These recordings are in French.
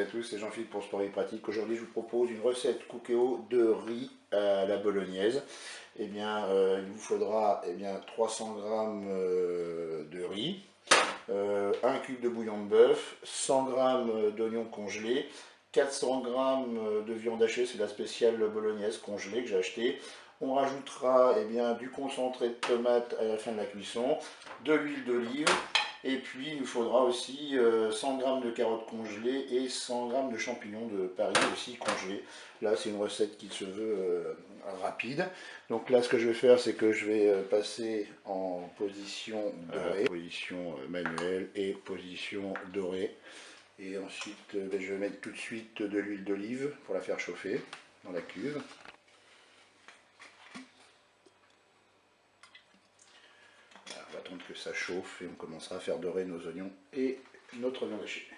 à tous, c'est Jean-Philippe pour Sport et Pratique. Aujourd'hui, je vous propose une recette cookéo de riz à la bolognaise. Il vous faudra 300 g de riz, 1 cube de bouillon de bœuf, 100 g d'oignons congelés, 400 g de viande hachée, c'est la spéciale bolognaise congelée que j'ai acheté. On rajoutera du concentré de tomate à la fin de la cuisson, de l'huile d'olive. Et puis il nous faudra aussi 100 g de carottes congelées et 100 g de champignons de Paris aussi congelés. Là c'est une recette qui se veut rapide. Donc là ce que je vais faire, c'est que je vais passer en position dorée, position manuelle et position dorée. Et ensuite je vais mettre tout de suite de l'huile d'olive pour la faire chauffer dans la cuve. On va attendre que ça chauffe et on commencera à faire dorer nos oignons et notre viande hachée.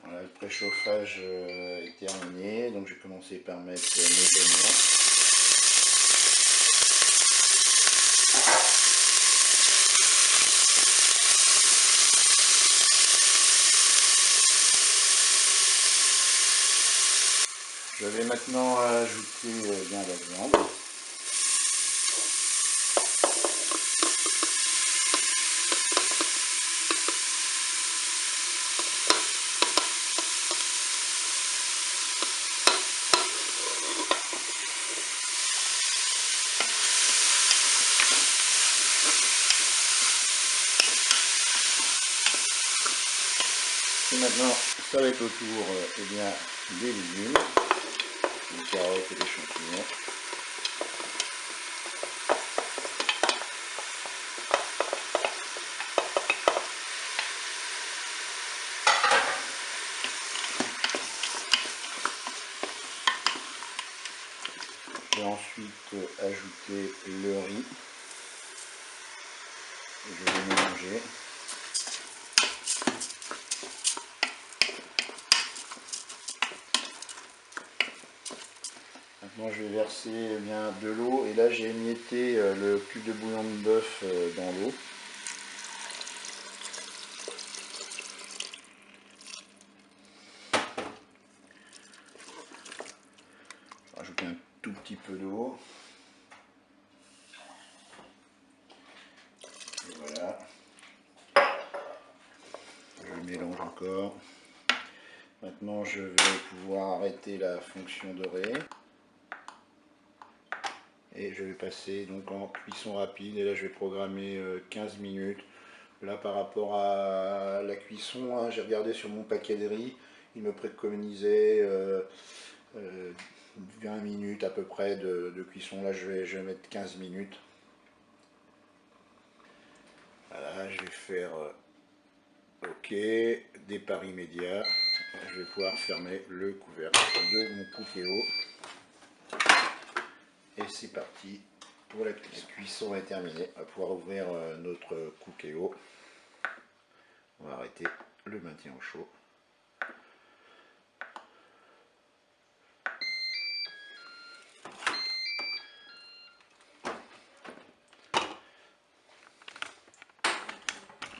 Voilà, le préchauffage est terminé, donc je vais commencer par mettre mes oignons. Je vais maintenant ajouter la viande. Et maintenant, ça va être autour des légumes, des carottes et des champignons. Je vais ensuite ajouter le riz. Je vais mélanger. Maintenant je vais verser de l'eau et là j'ai émietté le cube de bouillon de bœuf dans l'eau. Je vais rajouter un tout petit peu d'eau. Et voilà. Je mélange encore. Maintenant je vais pouvoir arrêter la fonction dorée. Et je vais passer donc en cuisson rapide et là je vais programmer 15 minutes. Là par rapport à la cuisson, j'ai regardé sur mon paquet de riz, il me préconisait 20 minutes à peu près de cuisson. Là je vais mettre 15 minutes. Voilà, je vais faire OK, départ immédiat. Je vais pouvoir fermer le couvercle de mon cookéo. Et c'est parti pour la cuisson. La cuisson est terminée. On va pouvoir ouvrir notre cookéo. On va arrêter le maintien au chaud.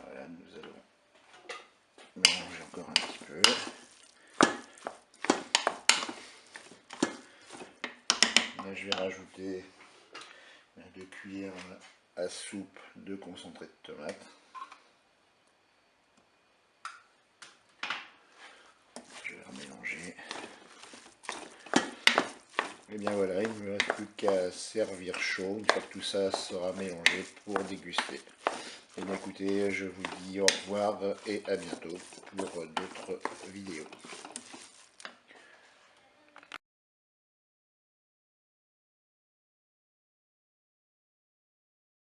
Voilà, nous allons mélanger encore un petit peu. Là, je vais rajouter 2 cuillères à soupe de concentré de tomate. Je vais remélanger. Et bien voilà, il ne me reste plus qu'à servir chaud une fois que tout ça sera mélangé pour déguster. Et bien écoutez, je vous dis au revoir et à bientôt pour d'autres